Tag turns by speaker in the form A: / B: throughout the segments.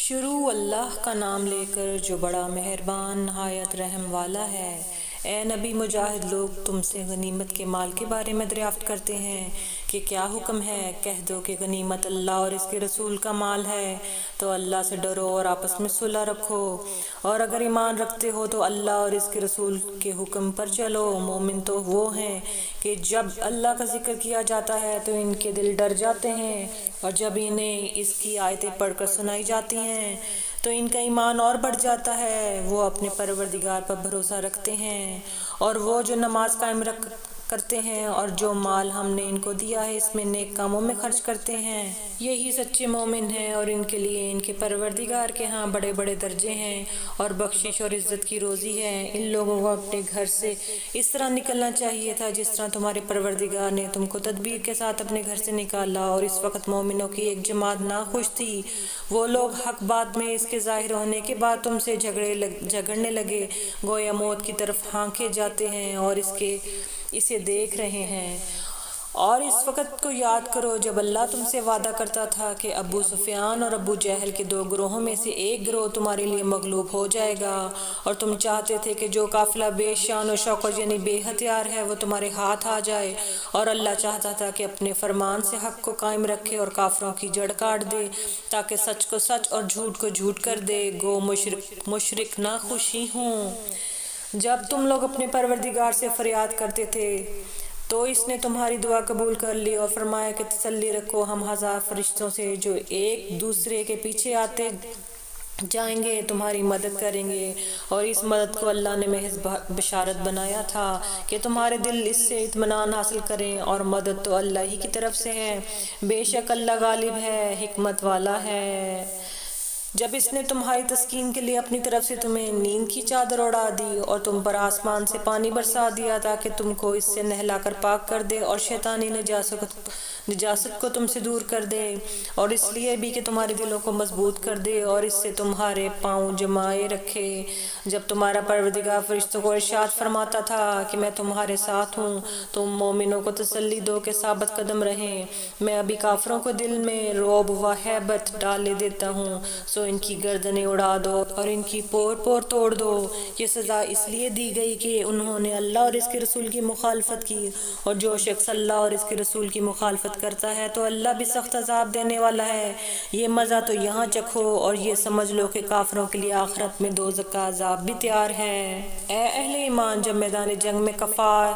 A: شروع اللہ کا نام لے کر جو بڑا مہربان نہایت رحم والا ہے۔ اے نبی، مجاہد لوگ تم سے غنیمت کے مال کے بارے میں دریافت کرتے ہیں کہ کیا حکم ہے۔ کہہ دو کہ غنیمت اللہ اور اس کے رسول کا مال ہے، تو اللہ سے ڈرو اور آپس میں صلح رکھو، اور اگر ایمان رکھتے ہو تو اللہ اور اس کے رسول کے حکم پر چلو۔ مومن تو وہ ہیں کہ جب اللہ کا ذکر کیا جاتا ہے تو ان کے دل ڈر جاتے ہیں، اور جب انہیں اس کی آیتیں پڑھ کر سنائی جاتی ہیں تو ان کا ایمان اور بڑھ جاتا ہے۔ وہ اپنے پروردگار پر بھروسہ رکھتے ہیں، اور وہ جو نماز قائم کرتے ہیں اور جو مال ہم نے ان کو دیا ہے اس میں نیک کاموں میں خرچ کرتے ہیں، یہی سچے مومن ہیں، اور ان کے لیے ان کے پروردگار کے ہاں بڑے بڑے درجے ہیں اور بخشش اور عزت کی روزی ہے۔ ان لوگوں کو اپنے گھر سے اس طرح نکلنا چاہیے تھا جس طرح تمہارے پروردگار نے تم کو تدبیر کے ساتھ اپنے گھر سے نکالا، اور اس وقت مومنوں کی ایک جماعت ناخوش تھی۔ وہ لوگ حق بات میں اس کے ظاہر ہونے کے بعد تم سے جھگڑنے لگے، گویا موت کی طرف ہانکے جاتے ہیں اور اسے دیکھ رہے ہیں۔ اور اس وقت کو یاد کرو جب اللہ تم سے وعدہ کرتا تھا کہ ابو سفیان اور ابو جہل کے دو گروہوں میں سے ایک گروہ تمہارے لیے مغلوب ہو جائے گا، اور تم چاہتے تھے کہ جو قافلہ بے شان و شوکت یعنی بے ہتھیار ہے وہ تمہارے ہاتھ آ جائے، اور اللہ چاہتا تھا کہ اپنے فرمان سے حق کو قائم رکھے اور کافروں کی جڑ کاٹ دے، تاکہ سچ کو سچ اور جھوٹ کو جھوٹ کر دے۔ گو مشرک نہ خوشی ہوں جب تم لوگ اپنے پروردگار سے فریاد کرتے تھے تو اس نے تمہاری دعا قبول کر لی، اور فرمایا کہ تسلی رکھو، ہم ہزار فرشتوں سے جو ایک دوسرے کے پیچھے آتے جائیں گے تمہاری مدد کریں گے، اور اس مدد کو اللہ نے محض بشارت بنایا تھا کہ تمہارے دل اس سے اطمینان حاصل کریں، اور مدد تو اللہ ہی کی طرف سے ہے، بے شک اللہ غالب ہے، حکمت والا ہے۔ جب اس نے تمہاری تسکین کے لیے اپنی طرف سے تمہیں نیند کی چادر اڑا دی اور تم پر آسمان سے پانی برسا دیا تاکہ تم کو اس سے نہلا کر پاک کر دے اور شیطانی نجاست کو تم سے دور کر دے، اور اس لیے بھی کہ تمہارے دلوں کو مضبوط کر دے اور اس سے تمہارے پاؤں جمائے رکھے۔ جب تمہارا پروردگار فرشتوں کو ارشاد فرماتا تھا کہ میں تمہارے ساتھ ہوں، تم مومنوں کو تسلی دو کہ ثابت قدم رہیں، میں ابھی کافروں کو دل میں رعب و ہیبت ڈالے دیتا ہوں، سو ان کی گردنیں اڑا دو اور ان کی پور پور توڑ دو۔ یہ سزا اس لیے دی گئی کہ انہوں نے اللہ اور اس کے رسول کی مخالفت کی، اور جو شخص اللہ اور اس کے رسول کی مخالفت کرتا ہے تو اللہ بھی سخت عذاب دینے والا ہے۔ یہ مزہ تو یہاں چکھو اور یہ سمجھ لو کہ کافروں کے لیے آخرت میں دوزخ کا عذاب بھی تیار ہے۔ اے اہل ایمان، جب میدان جنگ میں کفار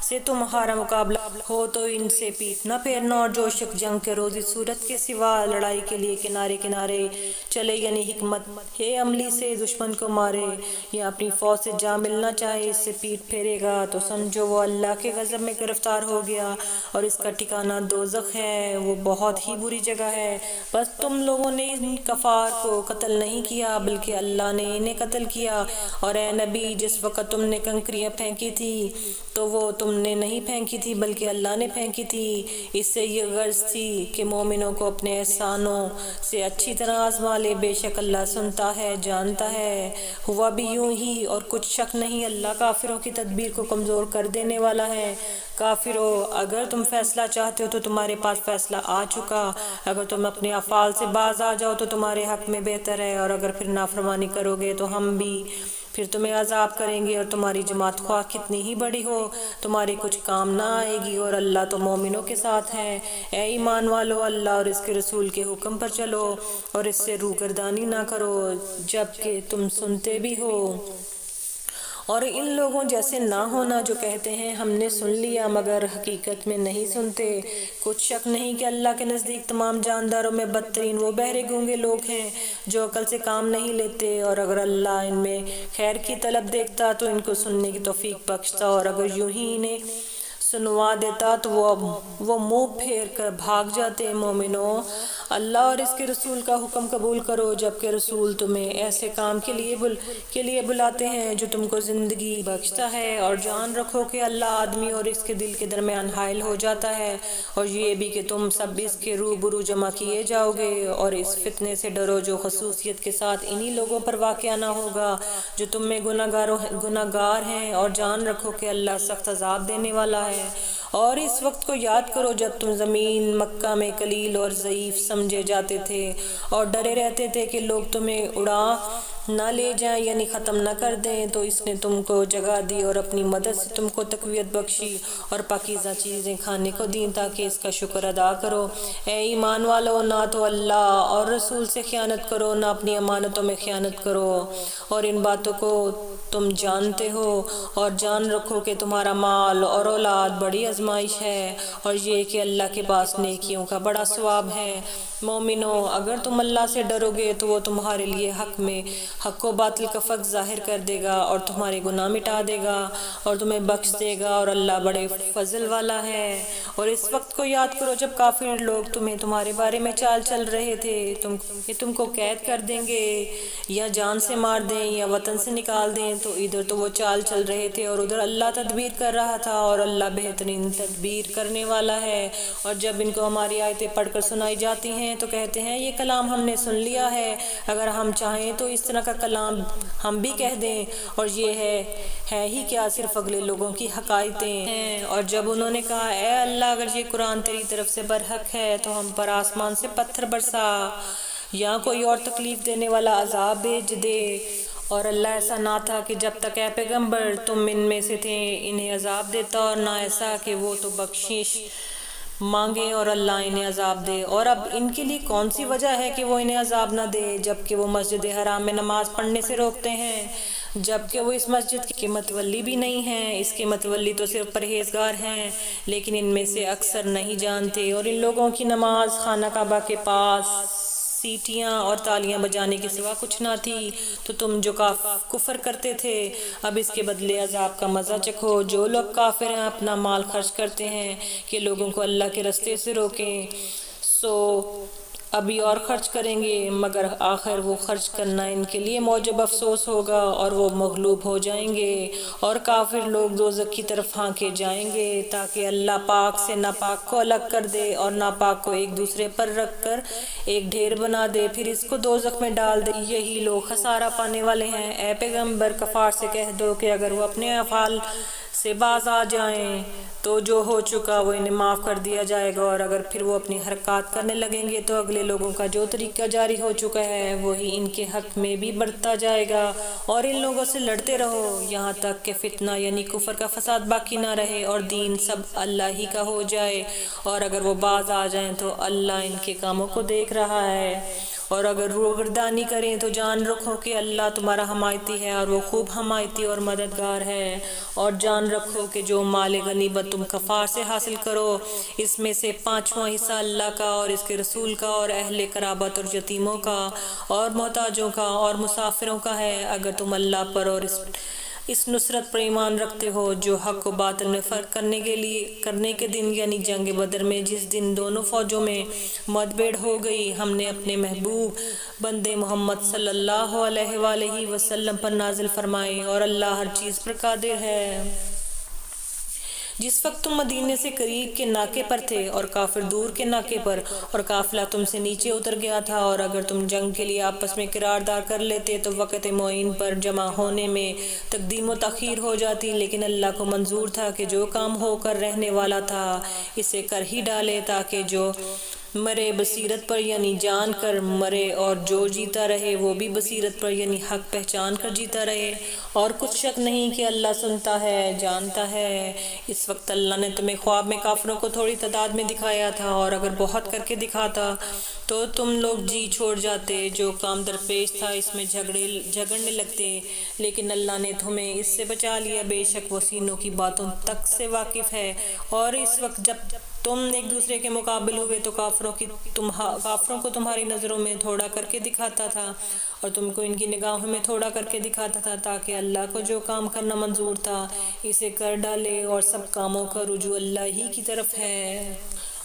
A: سے تمہارا مقابلہ ہو تو ان سے پیٹھ نہ پھیرنا، اور جو شخص جنگ کے روزی صورت کے سوا لڑائی کے لیے کنارے کنارے چلے یعنی حکمت عملی سے دشمن کو مارے یا اپنی فوج سے جا ملنا چاہے، اس سے پیٹھ پھیرے گا تو سمجھو وہ اللہ کے غضب میں گرفتار ہو گیا، اور اس کا ٹھکانہ دوزخ ہے، وہ بہت ہی بری جگہ ہے۔ بس تم لوگوں نے ان کفار کو قتل نہیں کیا بلکہ اللہ نے انہیں قتل کیا، اور اے نبی، جس وقت تم نے کنکریاں پھینکی تھی تو وہ تم نے نہیں پھینکی تھی بلکہ اللہ نے پھینکی تھی۔ اس سے یہ غرض تھی کہ مومنوں کو اپنے احسانوں سے اچھی طرح آزما لے، بے شک اللہ سنتا ہے، جانتا ہے۔ ہوا بھی یوں ہی، اور کچھ شک نہیں، اللہ کافروں کی تدبیر کو کمزور کر دینے والا ہے۔ کافرو، اگر تم فیصلہ چاہتے ہو تو تمہارے پاس فیصلہ آ چکا، اگر تم اپنے افعال سے باز آ جاؤ تو تمہارے حق میں بہتر ہے، اور اگر پھر نافرمانی کرو گے تو ہم بھی پھر تمہیں عذاب کریں گے، اور تمہاری جماعت خواہ کتنی ہی بڑی ہو تمہارے کچھ کام نہ آئے گی، اور اللہ تو مومنوں کے ساتھ ہے۔ اے ایمان والو، اللہ اور اس کے رسول کے حکم پر چلو اور اس سے روگردانی نہ کرو جبکہ تم سنتے بھی ہو، اور ان لوگوں جیسے نہ ہونا جو کہتے ہیں ہم نے سن لیا مگر حقیقت میں نہیں سنتے۔ کچھ شک نہیں کہ اللہ کے نزدیک تمام جانداروں میں بدترین وہ بہرے گونگے لوگ ہیں جو عقل سے کام نہیں لیتے، اور اگر اللہ ان میں خیر کی طلب دیکھتا تو ان کو سننے کی توفیق بخشتا، اور اگر یوں ہی انہیں سنوا دیتا تو وہ منہ پھیر کر بھاگ جاتے۔ مومنوں، اللہ اور اس کے رسول کا حکم قبول کرو جبکہ رسول تمہیں ایسے کام کے لیے بلاتے ہیں جو تم کو زندگی بخشتا ہے، اور جان رکھو کہ اللہ آدمی اور اس کے دل کے درمیان حائل ہو جاتا ہے، اور یہ بھی کہ تم سب اس کے روبرو جمع کیے جاؤ گے، اور اس فتنے سے ڈرو جو خصوصیت کے ساتھ انہی لوگوں پر واقع نہ ہوگا جو تم میں گناہگار ہیں، اور جان رکھو کہ اللہ سخت عذاب دینے والا ہے۔ اور اس وقت کو یاد کرو جب تم زمین مکہ میں قلیل اور ضعیف سمجھے جاتے تھے اور ڈرے رہتے تھے کہ لوگ تمہیں اڑا نہ لے جائیں یعنی ختم نہ کر دیں، تو اس نے تم کو جگہ دی اور اپنی مدد سے تم کو تقویت بخشی اور پاکیزہ چیزیں کھانے کو دیں تاکہ اس کا شکر ادا کرو۔ اے ایمان والو، نہ تو اللہ اور رسول سے خیانت کرو، نہ اپنی امانتوں میں خیانت کرو، اور ان باتوں کو تم جانتے ہو، اور جان رکھو کہ تمہارا مال اور اولاد بڑی آزمائش ہے، اور یہ کہ اللہ کے پاس نیکیوں کا بڑا ثواب ہے۔ مومنو، اگر تم اللہ سے ڈرو گے تو وہ تمہارے لیے حق و باطل کا فرق ظاہر کر دے گا اور تمہارے گناہ مٹا دے گا اور تمہیں بخش دے گا، اور اللہ بڑے فضل والا ہے۔ اور اس وقت کو یاد کرو جب کافر لوگ تمہارے بارے میں چال چل رہے تھے کہ تم کو قید کر دیں گے یا جان سے مار دیں یا وطن سے نکال دیں، تو ادھر تو وہ چال چل رہے تھے اور ادھر اللہ تدبیر کر رہا تھا، اور اللہ بہترین تدبیر کرنے والا ہے۔ اور جب ان کو ہماری آیتیں پڑھ کر سنائی جاتی ہیں تو کہتے ہیں یہ کلام ہم نے سن لیا ہے، اگر ہم چاہیں تو اس طرح کا کلام ہم بھی کہہ دیں، اور یہ ہے ہی کیا صرف اگلے لوگوں کی حکایتیں ہیں۔ اور جب انہوں نے کہا اے اللہ، اگر یہ قرآن تیری طرف سے برحق ہے تو ہم پر آسمان سے پتھر برسا یا کوئی اور تکلیف دینے والا عذاب بھیج دے، اور اللہ ایسا نہ تھا کہ جب تک اے پیغمبر تم ان میں سے تھے انہیں عذاب دیتا، اور نہ ایسا کہ وہ تو بخشش مانگے اور اللہ انہیں عذاب دے۔ اور اب ان کے لیے کون سی وجہ ہے کہ وہ انہیں عذاب نہ دے جبکہ وہ مسجد حرام میں نماز پڑھنے سے روکتے ہیں، جبکہ وہ اس مسجد کے متولی بھی نہیں ہیں؟ اس کے متولی تو صرف پرہیزگار ہیں، لیکن ان میں سے اکثر نہیں جانتے۔ اور ان لوگوں کی نماز خانہ کعبہ کے پاس سیٹیاں اور تالیاں بجانے کے سوا کچھ نہ تھی، تو تم جو کفر کرتے تھے اب اس کے بدلے عذاب کا مزہ چکھو۔ جو لوگ کافر ہیں اپنا مال خرچ کرتے ہیں کہ لوگوں کو اللہ کے رستے سے روکیں، سو ابھی اور خرچ کریں گے، مگر آخر وہ خرچ کرنا ان کے لیے موجب افسوس ہوگا اور وہ مغلوب ہو جائیں گے، اور کافر لوگ دوزخ کی طرف ہانکے جائیں گے تاکہ اللہ پاک سے ناپاک کو الگ کر دے اور ناپاک کو ایک دوسرے پر رکھ کر ایک ڈھیر بنا دے، پھر اس کو دوزخ میں ڈال دے۔ یہی لوگ خسارہ پانے والے ہیں۔ اے پیغمبر، کفار سے کہہ دو کہ اگر وہ اپنے افعال سے باز آ جائیں تو جو ہو چکا وہ انہیں معاف کر دیا جائے گا، اور اگر پھر وہ اپنی حرکات کرنے لگیں گے تو اگلے لوگوں کا جو طریقہ جاری ہو چکا ہے وہی ان کے حق میں بھی برتتا جائے گا، اور ان لوگوں سے لڑتے رہو یہاں تک کہ فتنہ یعنی کفر کا فساد باقی نہ رہے اور دین سب اللہ ہی کا ہو جائے، اور اگر وہ باز آ جائیں تو اللہ ان کے کاموں کو دیکھ رہا ہے، اور اگر روگردانی کریں تو جان رکھو کہ اللہ تمہارا حمایتی ہے اور وہ خوب حمایتی اور مددگار ہے، اور جان رکھو کہ جو مال غنیمت تم کفار سے حاصل کرو اس میں سے 5واں حصہ اللہ کا اور اس کے رسول کا اور اہل قرابت اور یتیموں کا اور محتاجوں کا اور مسافروں کا ہے، اگر تم اللہ پر اور اس نصرت پر ایمان رکھتے ہو جو حق و باطل میں فرق کرنے کے دن یعنی جنگ بدر میں جس دن دونوں فوجوں میں مدبھیڑ ہو گئی، ہم نے اپنے محبوب بندے محمد صلی اللہ علیہ وآلہ وسلم پر نازل فرمائے، اور اللہ ہر چیز پر قادر ہے۔ جس وقت تم مدینے سے قریب کے ناکے پر تھے اور کافر دور کے ناکے پر، اور قافلہ تم سے نیچے اتر گیا تھا، اور اگر تم جنگ کے لیے آپس میں قرارداد کر لیتے تو وقت معین پر جمع ہونے میں تقدیم و تاخیر ہو جاتی، لیکن اللہ کو منظور تھا کہ جو کام ہو کر رہنے والا تھا اسے کر ہی ڈالے، تاکہ جو مرے بصیرت پر یعنی جان کر مرے، اور جو جیتا رہے وہ بھی بصیرت پر یعنی حق پہچان کر جیتا رہے، اور کچھ شک نہیں کہ اللہ سنتا ہے جانتا ہے۔ اس وقت اللہ نے تمہیں خواب میں کافروں کو تھوڑی تعداد میں دکھایا تھا، اور اگر بہت کر کے دکھاتا تو تم لوگ جی چھوڑ جاتے، جو کام درپیش تھا اس میں جھگڑنے لگتے، لیکن اللہ نے تمہیں اس سے بچا لیا، بے شک وہ سینوں کی باتوں تک سے واقف ہے۔ اور اس وقت جب تم ایک دوسرے کے مقابل ہوئے تو کافروں کو تمہاری نظروں میں تھوڑا کر کے دکھاتا تھا اور تم کو ان کی نگاہوں میں تھوڑا کر کے دکھاتا تھا، تاکہ اللہ کو جو کام کرنا منظور تھا اسے کر ڈالے، اور سب کاموں کا رجوع اللہ ہی کی طرف ہے۔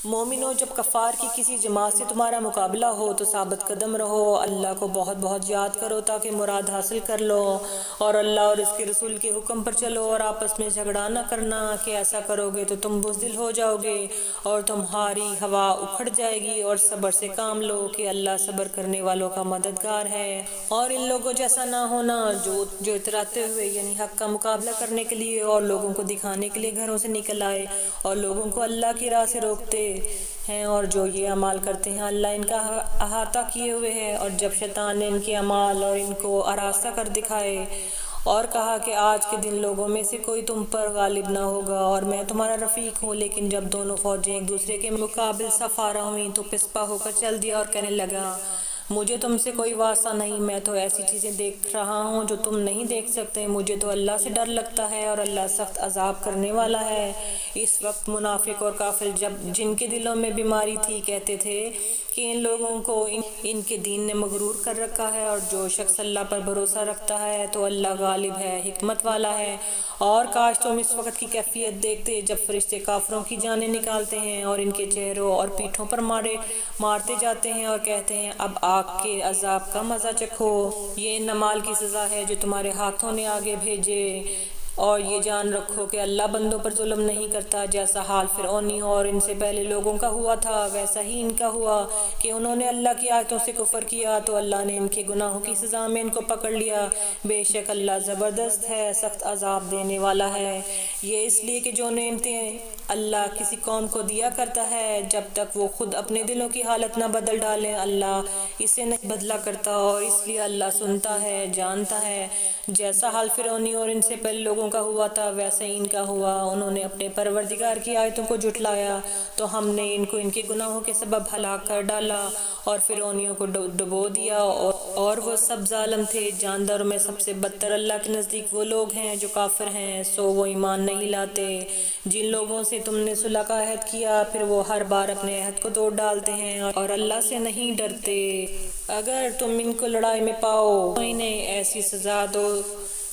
A: مومنو، جب کفار کی کسی جماعت سے تمہارا مقابلہ ہو تو ثابت قدم رہو، اللہ کو بہت بہت یاد کرو تاکہ مراد حاصل کر لو، اور اللہ اور اس کے رسول کے حکم پر چلو، اور آپس میں جھگڑا نہ کرنا کہ ایسا کرو گے تو تم بزدل ہو جاؤ گے اور تمہاری ہوا اکھڑ جائے گی، اور صبر سے کام لو کہ اللہ صبر کرنے والوں کا مددگار ہے۔ اور ان لوگوں جیسا نہ ہونا جو اتراتے ہوئے یعنی حق کا مقابلہ کرنے کے لیے اور لوگوں کو دکھانے کے لیے گھروں سے نکل آئے اور لوگوں کو اللہ کی راہ سے روکتے ہیں، اور جو یہ اعمال کرتے ہیں اللہ ان کا احاطہ کیے ہوئے ہے۔ اور جب شیطان نے ان کے اعمال اور ان کو آراستہ کر دکھائے اور کہا کہ آج کے دن لوگوں میں سے کوئی تم پر غالب نہ ہوگا اور میں تمہارا رفیق ہوں، لیکن جب دونوں فوجیں ایک دوسرے کے مقابل صفارہ ہوئیں تو پسپا ہو کر چل دیا اور کہنے لگا مجھے تم سے کوئی واسطہ نہیں، میں تو ایسی چیزیں دیکھ رہا ہوں جو تم نہیں دیکھ سکتے، مجھے تو اللہ سے ڈر لگتا ہے اور اللہ سخت عذاب کرنے والا ہے۔ اس وقت منافق اور کافر جن کے دلوں میں بیماری تھی کہتے تھے کہ ان لوگوں کو ان کے دین نے مغرور کر رکھا ہے، اور جو شخص اللہ پر بھروسہ رکھتا ہے تو اللہ غالب ہے، حکمت والا ہے۔ اور کاش تم اس وقت کی کیفیت دیکھتے جب فرشتے کافروں کی جانیں نکالتے ہیں اور ان کے چہروں اور پیٹھوں پر مارتے جاتے ہیں اور کہتے ہیں اب آگ کے عذاب کا مزہ چکھو، یہ نمال کی سزا ہے جو تمہارے ہاتھوں نے آگے بھیجے، اور یہ جان رکھو کہ اللہ بندوں پر ظلم نہیں کرتا۔ جیسا حال فرعونیوں اور ان سے پہلے لوگوں کا ہوا تھا ویسا ہی ان کا ہوا کہ انہوں نے اللہ کی آیتوں سے کفر کیا تو اللہ نے ان کے گناہوں کی سزا میں ان کو پکڑ لیا۔ بے شک اللہ زبردست ہے، سخت عذاب دینے والا ہے۔ یہ اس لیے کہ جو نعمتیں اللہ کسی قوم کو دیا کرتا ہے جب تک وہ خود اپنے دلوں کی حالت نہ بدل ڈالیں اللہ اسے نہیں بدلا کرتا، اور اس لیے اللہ سنتا ہے، جانتا ہے۔ جیسا حال فرعونی اور ان سے پہلے لوگوں کا ہوا تھا ویسا ہی ان کا ہوا، انہوں نے اپنے پروردگار کی آیتوں کو جھٹلایا تو ہم نے ان کو ان کے گناہوں کے سبب ہلاک کر ڈالا اور فرعونیوں کو ڈبو دیا، اور وہ سب ظالم تھے۔ جانداروں میں سب سے بدتر اللہ کے نزدیک وہ لوگ ہیں جو کافر ہیں، سو وہ ایمان نہیں لاتے۔ جن لوگوں سے تم نے صلح کا عہد کیا پھر وہ ہر بار اپنے عہد کو توڑ ڈالتے ہیں اور اللہ سے نہیں ڈرتے۔ اگر تم ان کو لڑائی میں پاؤ تو انہیں ایسی سزا دو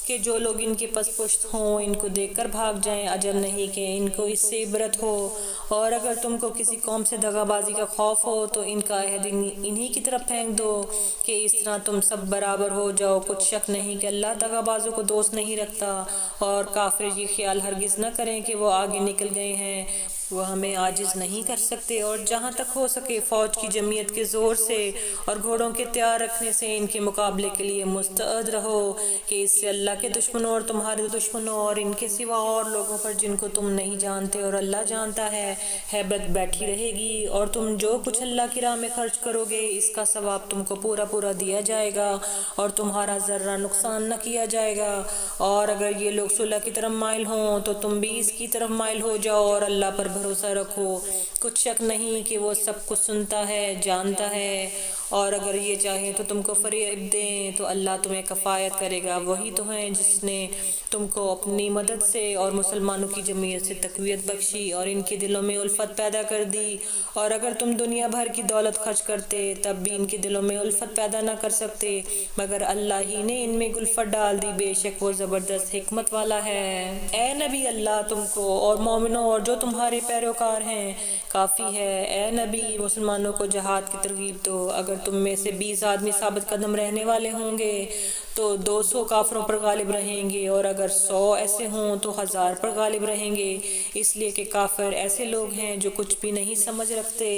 A: کہ جو لوگ ان کے پس پشت ہوں ان کو دیکھ کر بھاگ جائیں، عجب نہیں کہ ان کو اس سے عبرت ہو۔ اور اگر تم کو کسی قوم سے دغا بازی کا خوف ہو تو ان کا عہد انہی کی طرف پھینک دو کہ اس طرح تم سب برابر ہو جاؤ۔ کچھ شک نہیں کہ اللہ دغا بازوں کو دوست نہیں رکھتا، اور کافر یہ خیال ہرگز نہ کریں کہ وہ آگے نکل گئے ہیں، وہ ہمیں عاجز نہیں کر سکتے۔ اور جہاں تک ہو سکے فوج کی جمعیت کے زور سے اور گھوڑوں کے تیار رکھنے سے ان کے مقابلے کے لیے مستعد رہو کہ اس سے اللہ کے دشمنوں اور تمہارے دشمنوں اور ان کے سوا اور لوگوں پر جن کو تم نہیں جانتے اور اللہ جانتا ہے ہیبت بیٹھی رہے گی، اور تم جو کچھ اللہ کی راہ میں خرچ کرو گے اس کا ثواب تم کو پورا پورا دیا جائے گا اور تمہارا ذرہ نقصان نہ کیا جائے گا۔ اور اگر یہ لوگ صلح کی طرف مائل ہوں تو تم بھی اس کی طرف مائل ہو جاؤ اور اللہ پر بھروسہ رکھو، کچھ شک نہیں کہ وہ سب کچھ سنتا ہے، جانتا ہے۔ اور اگر یہ چاہیں تو تم کو فریب دیں تو اللہ تمہیں کفایت کرے گا، وہی تو ہے جس نے تم کو اپنی مدد سے اور مسلمانوں کی جمعیت سے تقویت بخشی اور ان کے دلوں میں الفت پیدا کر دی۔ اور اگر تم دنیا بھر کی دولت خرچ کرتے تب بھی ان کے دلوں میں الفت پیدا نہ کر سکتے، مگر اللہ ہی نے ان میں الفت ڈال دی، بے شک وہ زبردست حکمت والا ہے۔ اے نبی اللہ تم کو اور مومنوں اور جو تمہارے پیروکار ہیں کافی ہے۔ اے نبی مسلمانوں کو جہاد کی ترغیب دو، اگر تم میں سے 20 آدمی ثابت قدم رہنے والے ہوں گے تو 200 کافروں پر غالب رہیں گے، اور اگر 100 ایسے ہوں تو 1000 پر غالب رہیں گے، اس لیے کہ کافر ایسے لوگ ہیں جو کچھ بھی نہیں سمجھ رکھتے۔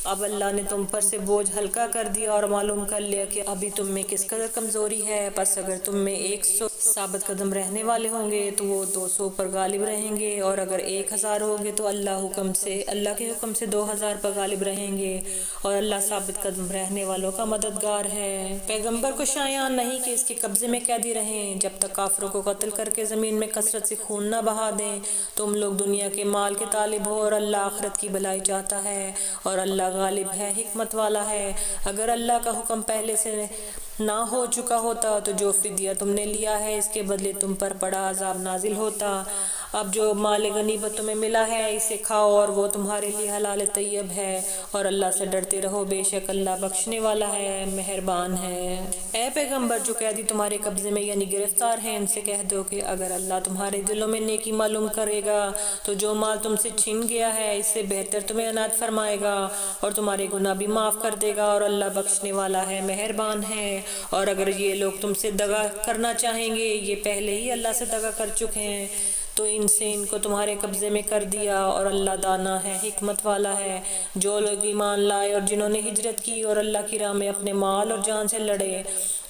A: اب اللہ نے تم پر سے بوجھ ہلکا کر دیا اور معلوم کر لیا کہ ابھی تم میں کس قدر کمزوری ہے، پس اگر تم میں 100 ثابت قدم رہنے والے ہوں گے تو وہ 200 پر غالب رہیں گے، اور اگر 1000 ہوں گے تو اللہ کے حکم سے 2000 پر غالب رہیں گے، اور اللہ ثابت قدم رہنے والوں کا مددگار ہے۔ پیغمبر کو شایان نہیں کہ اس کے قبضے میں قیدی رہیں جب تک کافروں کو قتل کر کے زمین میں کثرت سے خون نہ بہا دیں۔ تم لوگ دنیا کے مال کے طالب ہو اور اللہ آخرت کی بھلائی چاہتا ہے، اور اللہ غالب ہے، حکمت والا ہے۔ اگر اللہ کا حکم پہلے سے نہ ہو چکا ہوتا تو جو فدیہ تم نے لیا ہے اس کے بدلے تم پر بڑا عذاب نازل ہوتا۔ اب جو مال غنیمت تمہیں ملا ہے اسے کھاؤ اور وہ تمہارے لیے حلال طیب ہے، اور اللہ سے ڈرتے رہو، بے شک اللہ بخشنے والا ہے، مہربان ہے۔ اے پیغمبر، جو قیدی تمہارے قبضے میں یعنی گرفتار ہیں ان سے کہہ دو کہ اگر اللہ تمہارے دلوں میں نیکی معلوم کرے گا تو جو مال تم سے چھن گیا ہے اس سے بہتر تمہیں عنایت فرمائے گا اور تمہارے گناہ بھی معاف کر دے گا، اور اللہ بخشنے والا ہے، مہربان ہے۔ اور اگر یہ لوگ تم سے دغا کرنا چاہیں گے، یہ پہلے ہی اللہ سے دغا کر چکے ہیں، تو ان سے ان کو تمہارے قبضے میں کر دیا، اور اللہ دانا ہے، حکمت والا ہے۔ جو لوگ ایمان لائے اور جنہوں نے ہجرت کی اور اللہ کی راہ میں اپنے مال اور جان سے لڑے،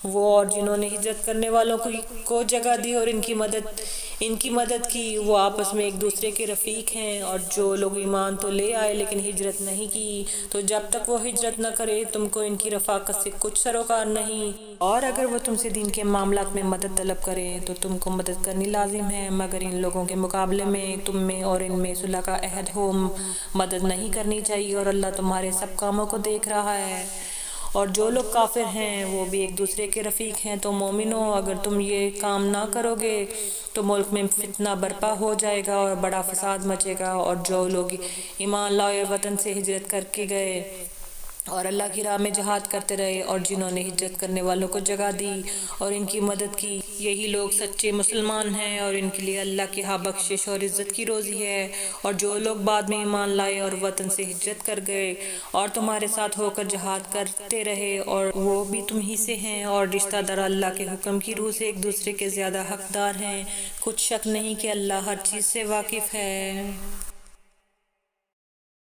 A: وہ اور جنہوں نے ہجرت کرنے والوں کو جگہ دی اور ان کی مدد کی، وہ آپس میں ایک دوسرے کے رفیق ہیں۔ اور جو لوگ ایمان تو لے آئے لیکن ہجرت نہیں کی، تو جب تک وہ ہجرت نہ کرے تم کو ان کی رفاقت سے کچھ سروکار نہیں، اور اگر وہ تم سے دین کے معاملات میں مدد طلب کرے تو تم کو مدد کرنی لازم ہے، مگر ان لوگوں کے مقابلے میں تم میں اور ان میں صلح کا عہد ہو مدد نہیں کرنی چاہیے، اور اللہ تمہارے سب کاموں کو دیکھ رہا ہے۔ اور جو لوگ کافر ہیں وہ بھی ایک دوسرے کے رفیق ہیں، تو مومنو اگر تم یہ کام نہ کرو گے تو ملک میں فتنہ برپا ہو جائے گا اور بڑا فساد مچے گا۔ اور جو لوگ ایمان لائے اور وطن سے ہجرت کر کے گئے اور اللہ کی راہ میں جہاد کرتے رہے، اور جنہوں نے ہجرت کرنے والوں کو جگہ دی اور ان کی مدد کی، یہی لوگ سچے مسلمان ہیں، اور ان کے لیے اللہ کے ہاں بخشش اور عزت کی روزی ہے۔ اور جو لوگ بعد میں ایمان لائے اور وطن سے ہجرت کر گئے اور تمہارے ساتھ ہو کر جہاد کرتے رہے، اور وہ بھی تم ہی سے ہیں، اور رشتہ دار اللہ کے حکم کی روح سے ایک دوسرے کے زیادہ حقدار ہیں، کچھ شک نہیں کہ اللہ ہر چیز سے واقف ہے۔